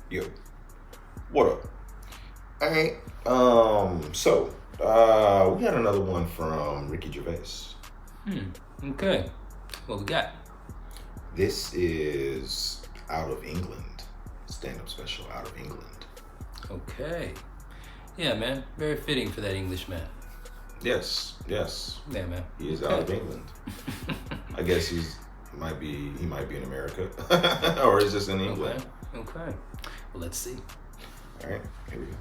Yo, what up? All right. We got another one from Ricky Gervais. Okay. What we got? This is out of England. Stand-up special out of England. Okay. Yeah, man. Very fitting for that English man. Yes. Yeah, man. He is out of England. I guess he might be in America, or is this in England? Okay. Well, let's see. All right, here we go.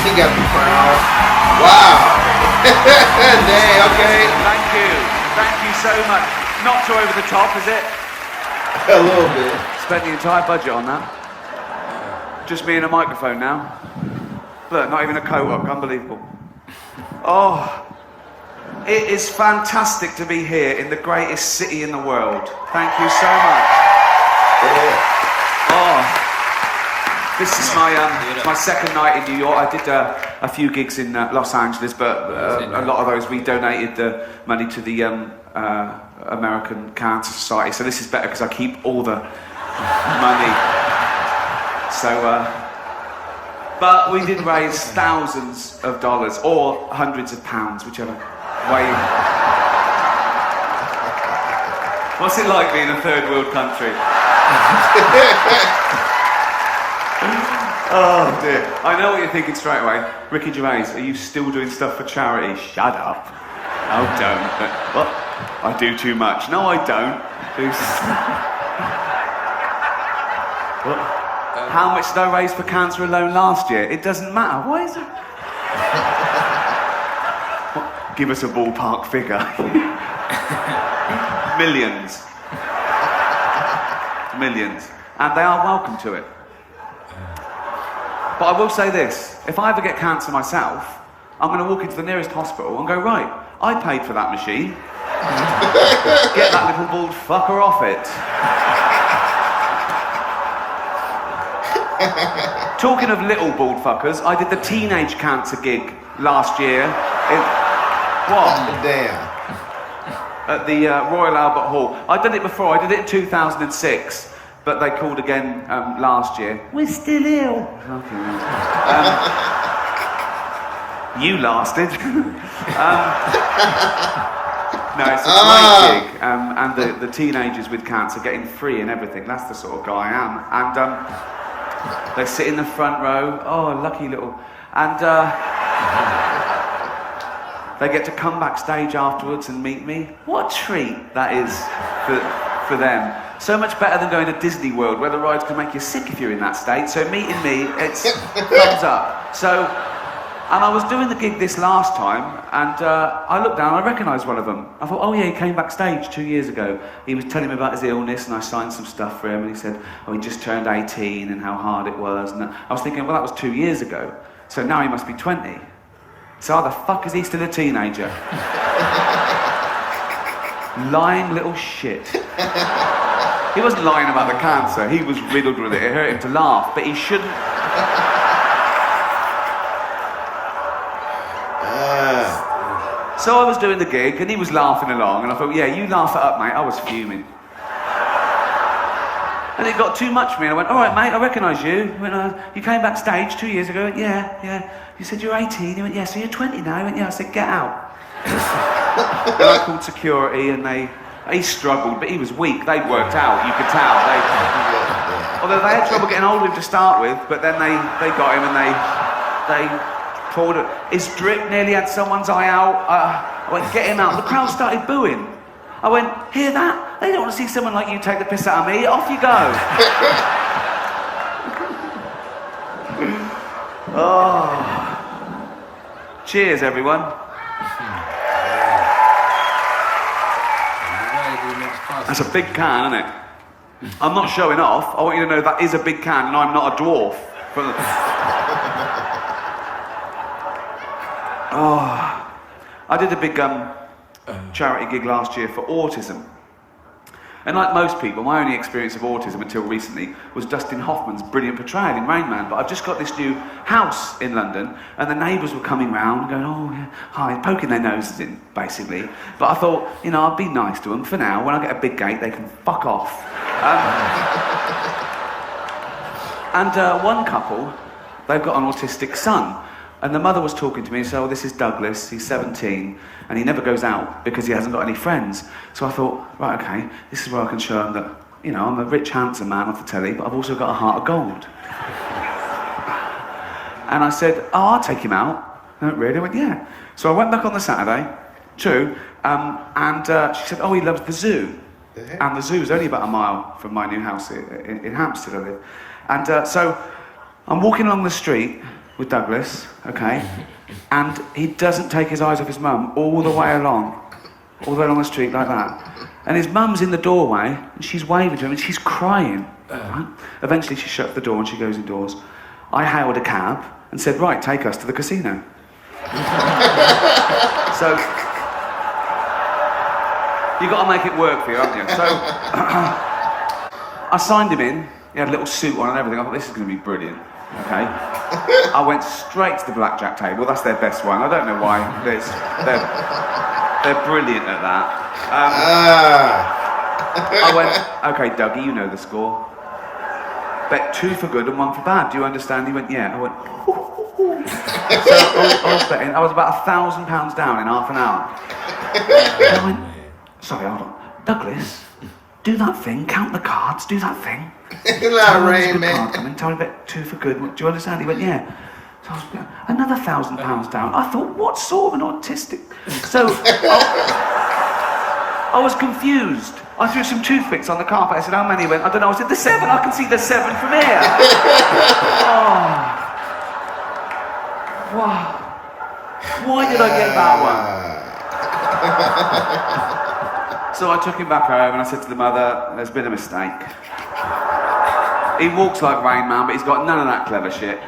He got the crowd. Wow. Dang, okay. Thank you so much. Not too over the top, is it? A little bit. Spent the entire budget on that. Just me and a microphone now. Look, not even a coat-up, unbelievable. Oh, it is fantastic to be here in the greatest city in the world. Thank you so much. Oh, this is my second night in New York. I did a few gigs in Los Angeles, but a lot of those we donated the money to the American Cancer Society. So this is better because I keep all the money. So, but we did raise thousands of dollars or hundreds of pounds, whichever way. What's it like being a third world country? Oh dear. I know what you're thinking straight away. Ricky Gervais, are you still doing stuff for charity? Shut up. No, don't. What? I do too much. No, I don't. What? How much did I raise for cancer alone last year? It doesn't matter. Why is it? What? Give us a ballpark figure. Millions. Millions. And they are welcome to it. But I will say this, if I ever get cancer myself, I'm going to walk into the nearest hospital and go, right, I paid for that machine. Get that little bald fucker off it. Talking of little bald fuckers, I did the teenage cancer gig last year. What? Damn. At the Royal Albert Hall. I'd done it before, I did it in 2006. But they called again last year. We're still ill. You lasted. No, it's a great gig. And the teenagers with cancer getting free and everything. That's the sort of guy I am. And they sit in the front row. Oh, lucky little. And they get to come backstage afterwards and meet me. What a treat that is for them. So much better than going to Disney World, where the rides can make you sick if you're in that state. So meeting me, it's thumbs up. So, and I was doing the gig this last time, and I looked down, I recognised one of them. I thought, oh yeah, he came backstage 2 years ago. He was telling me about his illness, and I signed some stuff for him, and he said, oh, he just turned 18 and how hard it was. And I was thinking, well, that was 2 years ago. So now he must be 20. So how the fuck is he still a teenager? Lying little shit. He wasn't lying about the cancer, he was riddled with it. It hurt him to laugh, but he shouldn't. So I was doing the gig, and he was laughing along, and I thought, yeah, you laugh it up, mate. I was fuming. And it got too much for me. I went, all right, mate, I recognise you. He went, you came backstage 2 years ago. I went, yeah. You said you're 18. He went, yeah, so you're 20 now. He went, yeah. I said, get out. Then I called security, and he struggled, but he was weak. They'd worked out, you could tell. Although they had trouble getting hold of him to start with, but then they got him and they poured it. His drip nearly had someone's eye out. I went, get him out. The crowd started booing. I went, hear that? They don't want to see someone like you take the piss out of me. Off you go. Oh. Cheers, everyone. That's a big can, isn't it? I'm not showing off. I want you to know that is a big can and I'm not a dwarf. Oh, I did a big charity gig last year for autism. And like most people, my only experience of autism until recently was Dustin Hoffman's brilliant portrayal in Rain Man. But I've just got this new house in London, and the neighbours were coming round going, oh, yeah, hi, poking their noses in, basically. But I thought, you know, I'd be nice to them for now. When I get a big gate, they can fuck off. And one couple, they've got an autistic son. And the mother was talking to me and said, oh, this is Douglas, he's 17, and he never goes out because he hasn't got any friends. So I thought, right, okay, this is where I can show him that, you know, I'm a rich, handsome man off the telly, but I've also got a heart of gold. And I said, oh, I'll take him out. No, really? I went, yeah. So I went back on the Saturday, true, and she said, oh, he loves the zoo. And the zoo's only about a mile from my new house in Hampstead I live. And so I'm walking along the street with Douglas, okay, and he doesn't take his eyes off his mum all the way along the street like that. And his mum's in the doorway, and she's waving to him, and she's crying. Right? Eventually she shuts the door and she goes indoors. I hailed a cab and said, right, take us to the casino. So, you got to make it work for you, haven't you? So, I signed him in. He had a little suit on and everything. I thought, this is going to be brilliant. Okay. I went straight to the blackjack table. That's their best one. I don't know why. They're brilliant at that. I went, okay, Dougie, you know the score. Bet 2 for good and 1 for bad. Do you understand? He went, yeah. I went, so I was betting. I was about £1,000 down in half an hour. And I went, sorry, hold on. Douglas, do that thing. Count the cards. Do that thing. Like Rain Man. Come in, tell me about 2 for good. Do you understand? He went, yeah. So I was another £1,000 down. I thought, what sort of an autistic? So I was confused. I threw some toothpicks on the carpet. I said, how many? He went, I don't know. I said, the 7. I can see the 7 from here. Oh. Wow. Why did I get that one? So I took him back home and I said to the mother, there's been a mistake. He walks like Rain Man, but he's got none of that clever shit.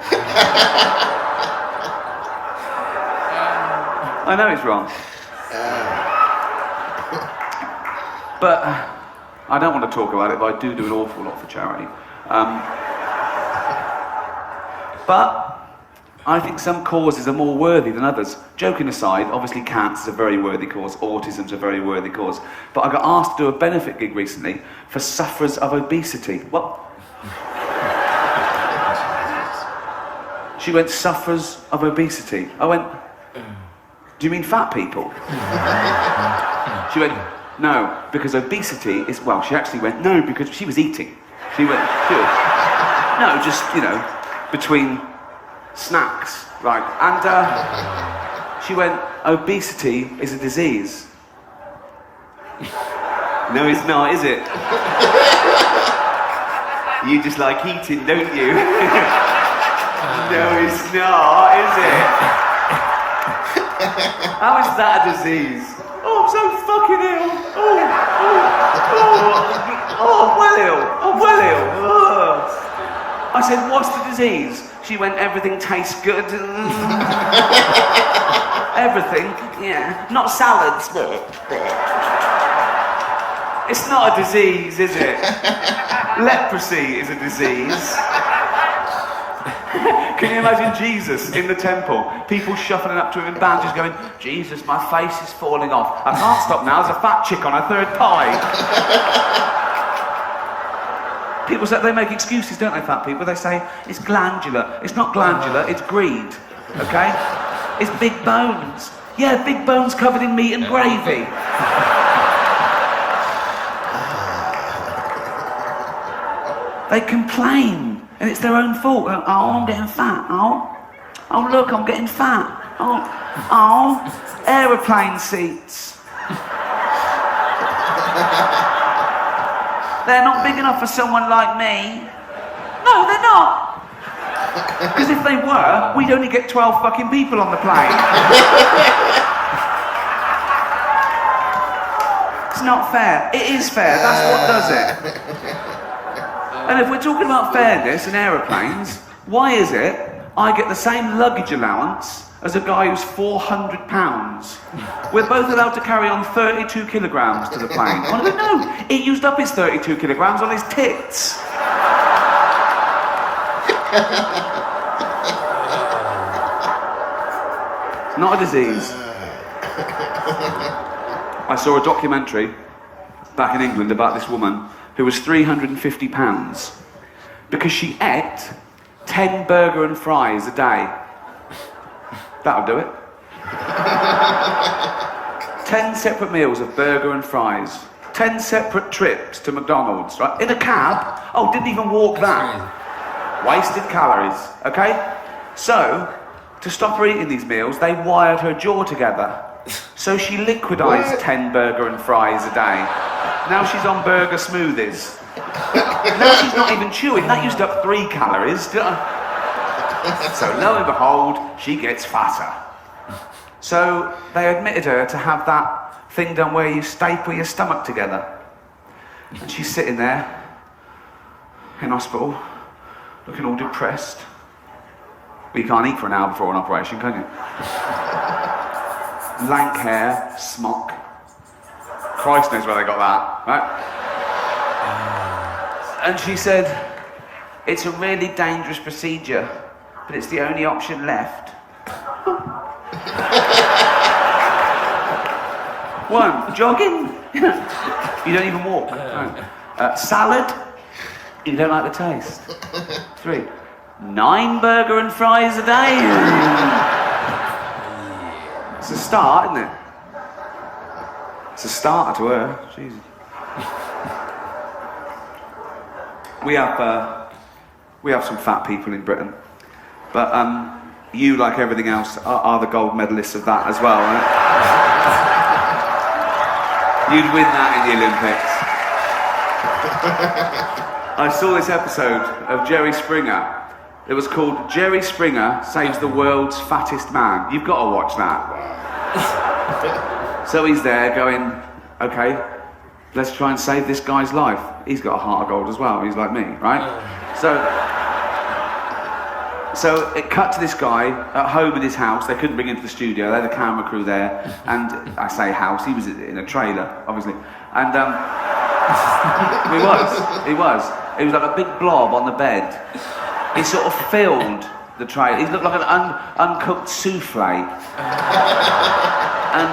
I know it's wrong. But I don't want to talk about it, but I do an awful lot for charity. But I think some causes are more worthy than others. Joking aside, obviously cancer's a very worthy cause, autism's a very worthy cause. But I got asked to do a benefit gig recently for sufferers of obesity. What? She went, sufferers of obesity. I went, do you mean fat people? She went, no, because obesity is, well, she actually went, no, because she was eating. She went, no, just, you know, between snacks, right? And she went, obesity is a disease. No, it's not, is it? You just like eating, don't you? No, it's not, is it? How is that a disease? Oh, I'm so fucking ill. I'm well ill. I'm well ill. Oh. I said, what's the disease? She went, everything tastes good. Everything, yeah. Not salads. It's not a disease, is it? Leprosy is a disease. Can you imagine Jesus in the temple? People shuffling up to him in bandages going, Jesus, my face is falling off. I can't stop now, there's a fat chick on her 3rd pie. People say, they make excuses, don't they, fat people? They say, it's glandular. It's not glandular, it's greed, okay? It's big bones. Yeah, big bones covered in meat and gravy. They complain. And it's their own fault. Oh, I'm getting fat. Oh, look, I'm getting fat. Oh, aeroplane seats. They're not big enough for someone like me. No, they're not. Because if they were, we'd only get 12 fucking people on the plane. It's not fair. It is fair. That's what does it. And if we're talking about fairness and aeroplanes, why is it I get the same luggage allowance as a guy who's 400 pounds. We're both allowed to carry on 32 kilograms to the plane. I went, no, he used up his 32 kilograms on his tits. It's not a disease. I saw a documentary back in England about this woman who was 350 pounds because she ate 10 burger and fries a day. That'll do it. 10 separate meals of burger and fries. 10 separate trips to McDonald's, right? In a cab. Oh, didn't even walk that. Wasted calories, okay? So, to stop her eating these meals, they wired her jaw together. So she liquidized 10 burger and fries a day. Now she's on burger smoothies. Now she's not even chewing. That used up 3 calories. So lo and behold, she gets fatter. So they admitted her to have that thing done where you staple your stomach together. And she's sitting there in hospital, looking all depressed. Well, you can't eat for an hour before an operation, can you? Lank hair, smock. Christ knows where they got that, right? And she said, it's a really dangerous procedure, but it's the only option left. 1, jogging. You don't even walk. Salad. You don't like the taste. 3, 9 burger and fries a day. It's a start, isn't it? It's a starter to her. Jesus. We have some fat people in Britain, but you, like everything else, are the gold medalists of that as well, right? You'd win that in the Olympics. I saw this episode of Jerry Springer. It was called Jerry Springer Saves the World's Fattest Man. You've got to watch that. So he's there going, okay, let's try and save this guy's life. He's got a heart of gold as well. He's like me, right? So it cut to this guy at home in his house. They couldn't bring him to the studio. They had the camera crew there. And I say house, he was in a trailer, obviously. And he was like a big blob on the bed. He sort of filled the trailer. He looked like an uncooked souffle. And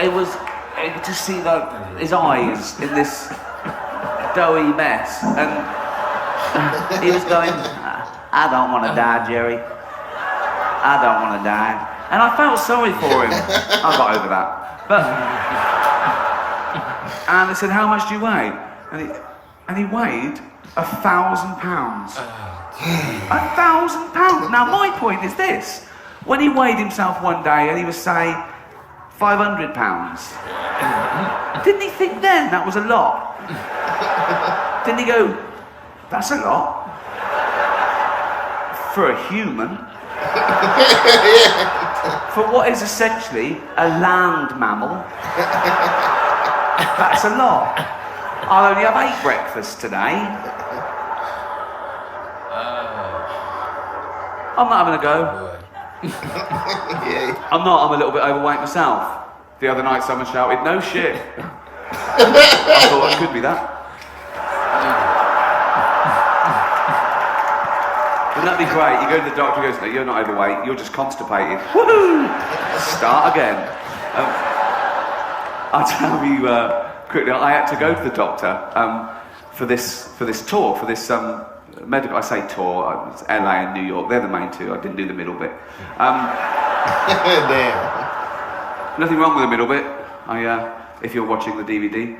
you could just see his eyes in this doughy mess. And he was going, I don't want to die, Jerry. I don't want to die. And I felt sorry for him. I got over that. And they said, how much do you weigh? And he weighed 1,000 pounds. 1,000 pounds. Now my point is this. When he weighed himself one day and he was, say, 500 pounds, didn't he think then that was a lot? Didn't he go, that's a lot? For a human. For what is essentially a land mammal. That's a lot. I'll only have 8 breakfasts today. I'm not having a go. I'm not, I'm a little bit overweight myself. The other night someone shouted, no shit. I thought it could be that. Wouldn't that be great? You go to the doctor, he goes, no, you're not overweight, you're just constipated. Woohoo! Start again. I'll tell you quickly, I had to go to the doctor for this tour, for this medical, I say tour, it's LA and New York, they're the main two, I didn't do the middle bit. Damn. Nothing wrong with the middle bit, if you're watching the DVD.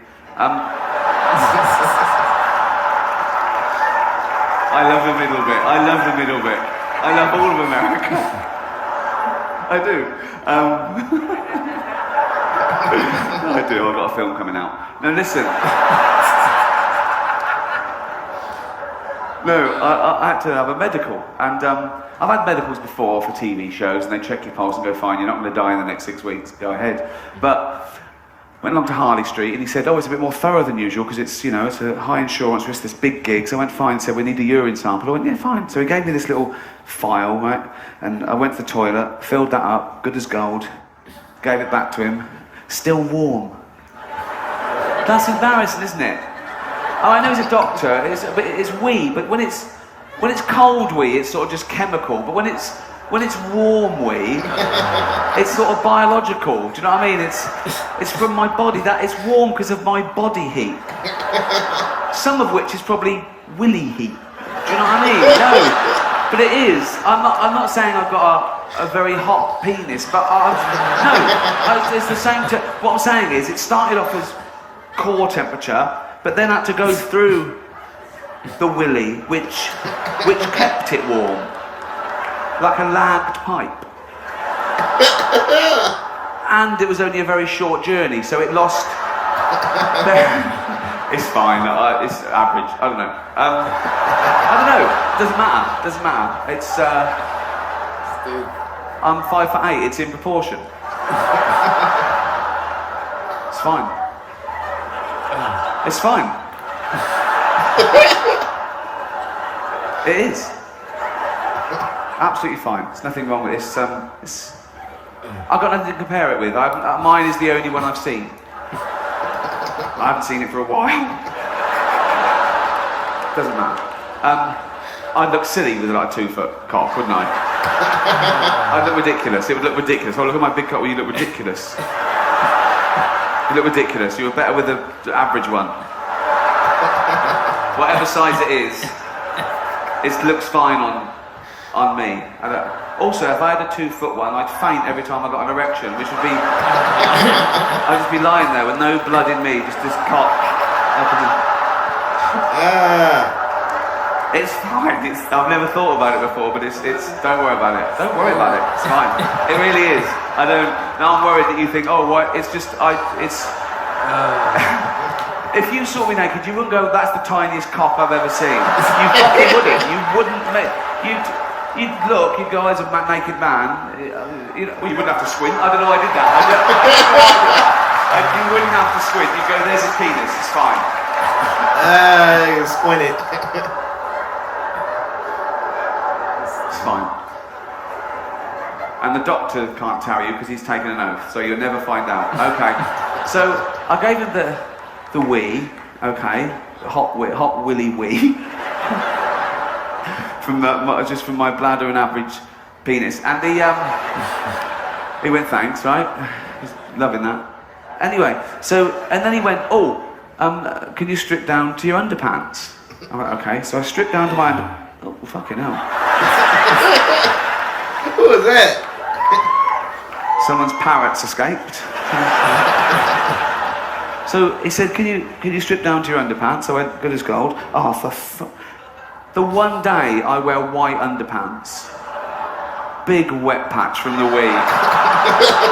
I love the middle bit. I love the middle bit. I love all of America. I do. I do. I've got a film coming out. Now listen. No, I had to have a medical, and I've had medicals before for TV shows, and they check your pulse and go, fine, you're not going to die in the next 6 weeks, go ahead. But Went along to Harley Street and he said, oh, it's a bit more thorough than usual because it's, it's a high insurance risk, this big gig. So I went, fine, said, we need a urine sample. I went, yeah, fine. So he gave me this little file, right? And I went to the toilet, filled that up, good as gold, gave it back to him, still warm. That's embarrassing, isn't it? Oh, I know he's a doctor, it's wee, but when it's cold wee, it's sort of just chemical. But when it's warm wee, it's sort of biological. Do you know what I mean? It's from my body. That it's warm because of my body heat. Some of which is probably willy heat. Do you know what I mean? No, but it is. I'm not saying I've got a very hot penis, but it's the same. What I'm saying is, it started off as core temperature, but then had to go through the willy, which kept it warm. Like a lagged pipe. And it was only a very short journey, so it lost... It's fine, it's average, I don't know. I don't know, doesn't matter. It's, I'm 5'8", it's in proportion. It's fine. It's fine. It is. Absolutely fine. There's nothing wrong with this. I've got nothing to compare it with. Mine is the only one I've seen. I haven't seen it for a while. Doesn't matter. I'd look silly with like a 2-foot cock, wouldn't I? I'd look ridiculous. It would look ridiculous. Oh, look at my big cock. Well, you look ridiculous. You look ridiculous. You were better with the average one. Whatever size it is, it looks fine on me. Also, if I had a 2-foot one, I'd faint every time I got an erection, which would be... I'd just be lying there with no blood in me, just this cock. It's fine. I've never thought about it before, but it's. Don't worry about it. Don't worry about it. It's fine. It really is. I don't. Now I'm worried that you think, oh, what? It's just. If you saw me naked, you wouldn't go, that's the tiniest cock I've ever seen. You fucking wouldn't. You wouldn't. You'd look, you'd go, as a naked man, you wouldn't have to squint. I don't know why I did that. You wouldn't have to squint. You'd go, there's his penis, it's fine. You squint it. It's fine. And the doctor can't tell you because he's taken an oath, so you'll never find out. Okay. So I gave him the wee, okay, hot willy wee. From my bladder and average penis, and he went, thanks, right? He's loving that. Anyway, and then he went, can you strip down to your underpants? I went, okay, so I stripped down to my oh, fucking hell. Who was that? Someone's parrots escaped. So he said, can you strip down to your underpants? I went, good as gold. Oh, the one day I wear white underpants. Big wet patch from the wee.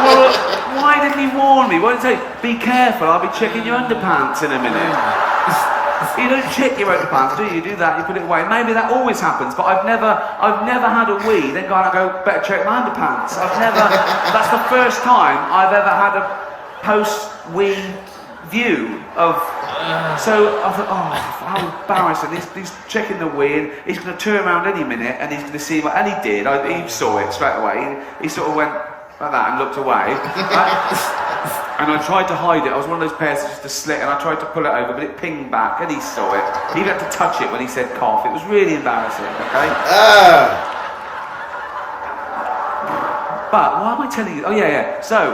Well, why didn't he warn me? Why didn't he say, be careful, I'll be checking your underpants in a minute. You don't check your underpants, do you? You do that, you put it away. Maybe that always happens, but I've never had a wee, then go better check my underpants. That's the first time I've ever had a post-wee view of... So I thought, oh, how embarrassing. He's checking the wee, and he's going to turn around any minute, and he's going to see and he did. He saw it straight away. He sort of went like that and looked away. And I tried to hide it. I was one of those pairs just a slit, and I tried to pull it over, but it pinged back, and he saw it. He had to touch it when he said cough. It was really embarrassing, okay? But why am I telling you? Oh, yeah. So,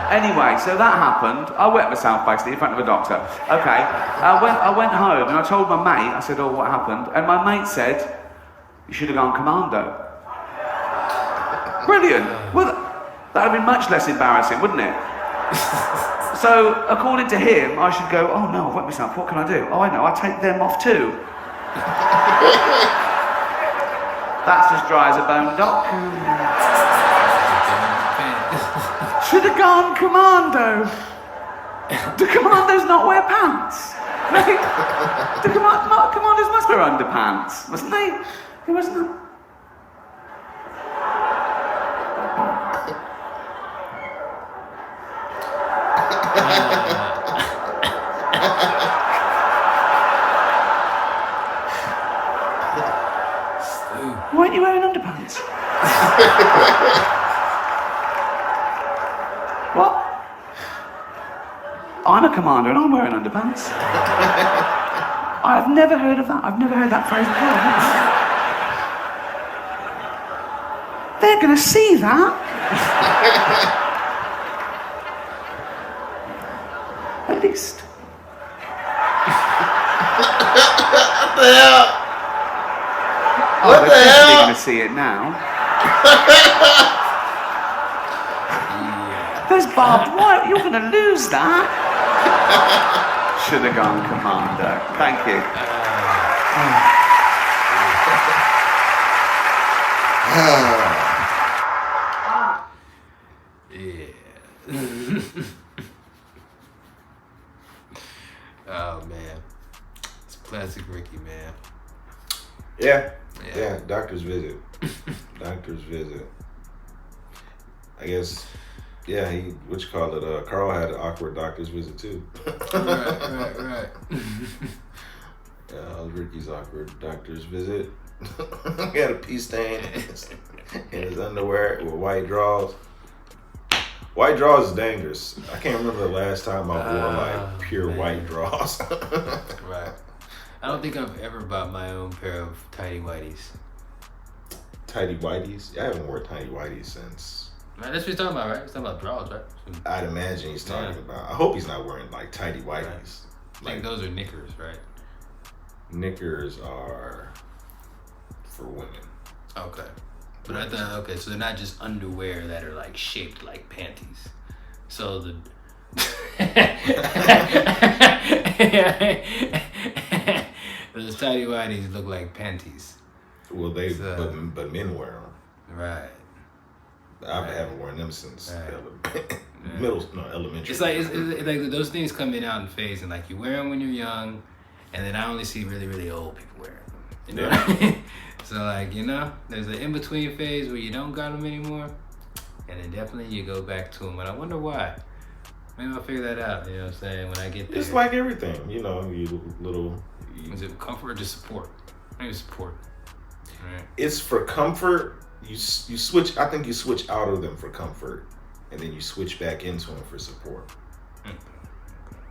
anyway, so that happened. I wet myself basically in front of a doctor. Okay, I went home and I told my mate, I said, oh, what happened? And my mate said, you should have gone commando. Brilliant. Well, that would have been much less embarrassing, wouldn't it? So, according to him, I should go, oh no, I've wet myself, what can I do? Oh, I know, I take them off too. That's as dry as a bone, Doc. Should have gone commando. Do commandos not wear pants? Do commandos must wear underpants, mustn't they? It wasn't. What? I'm a commander and I'm wearing underpants. I've never heard of that. I've never heard that phrase before. They're going to see that. At least. What the hell? Oh, What they're the definitely hell? going to see it now. There's barbed wire. You're going to lose that. Should have gone commander. Thank you. Oh man, it's classic Ricky, man. Yeah. Doctor's visit. Doctor's visit. I guess. Yeah, Carl had an awkward doctor's visit too. Right. Ricky's awkward doctor's visit. He had a pee stain in his underwear with white drawers. White drawers is dangerous. I can't remember the last time I wore like pure white drawers. Right. I don't think I've ever bought my own pair of tidy whities. Tidy whities? I haven't worn tidy whities since. Man, that's what he's talking about, right? He's talking about drawers, right? I'd imagine he's talking about. I hope he's not wearing like tidy whities. Right. I think those are knickers, right? Knickers are for women. Okay. But I thought, okay, so they're not just underwear that are like shaped like panties. So the those tidy whities look like panties. Well, but men wear them. Right. I haven't worn them since elementary. It's like like those things come in out in phase, and like you wear them when you're young, and then I only see really really old people wearing them. You know what I mean? So like there's an in between phase where you don't got them anymore, and then definitely you go back to them. And I wonder why. Maybe I'll figure that out. You know what I'm saying? When I get there. It's like everything, you little. Is it comfort or just support? Maybe support. Right. It's for comfort. You switch. I think you switch out of them for comfort, and then you switch back into them for support.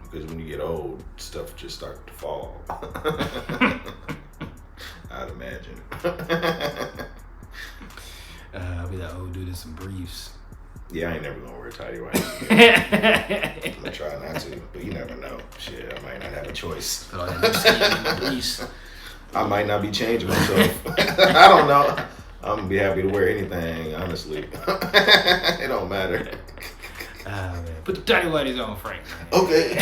Because when you get old, stuff just starts to fall. I'd imagine. I'll be that old dude in some briefs. Yeah, I ain't never gonna wear tidy whities. I'm gonna try not to, but you never know. Shit, I might not have a choice. I might not be changing myself. I don't know. I'm gonna be happy to wear anything, honestly. It don't matter. Man. Put the tidy whities on, Frank. Okay.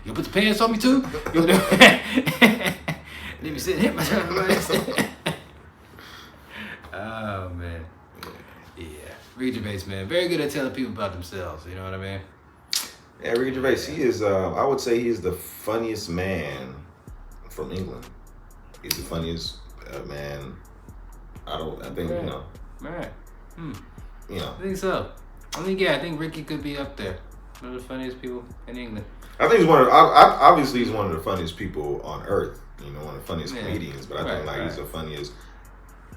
You put the pants on me too? Let me sit and hit myself. Oh man. Yeah. Ricky Gervais, man. Very good at telling people about themselves, you know what I mean? Yeah, Ricky Gervais, he is I would say he's the funniest man from England. He's the funniest man. I think, right. Right. I think so. I think Ricky could be up there. One of the funniest people in England. I think he's obviously he's one of the funniest people on earth. One of the funniest comedians, but I think he's the funniest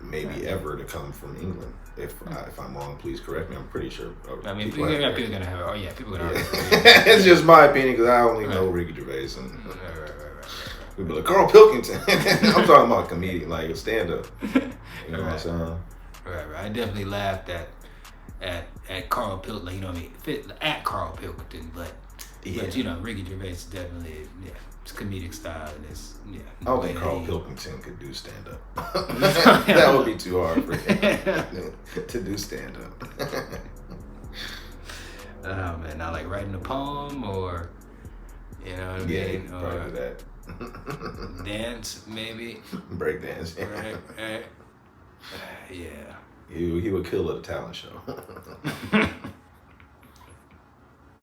maybe ever to come from England. If I'm wrong, please correct me. I'm pretty sure. I mean, people are gonna have. People are gonna. It's just my opinion because I only know Ricky Gervais and. We'd be like, Carl Pilkington. I'm talking about a comedian, like a stand-up. You know what I'm saying? Right. I definitely laughed at Carl Pilkington. You know what I mean? At Carl Pilkington, but Ricky Gervais is definitely it's comedic style and it's I don't think Carl Pilkington could do stand-up. That would be too hard for him to do stand-up. Oh man, not like writing a poem or you know what I mean? Probably that. Dance maybe. Break dance. Right. Yeah. He would kill at a talent show.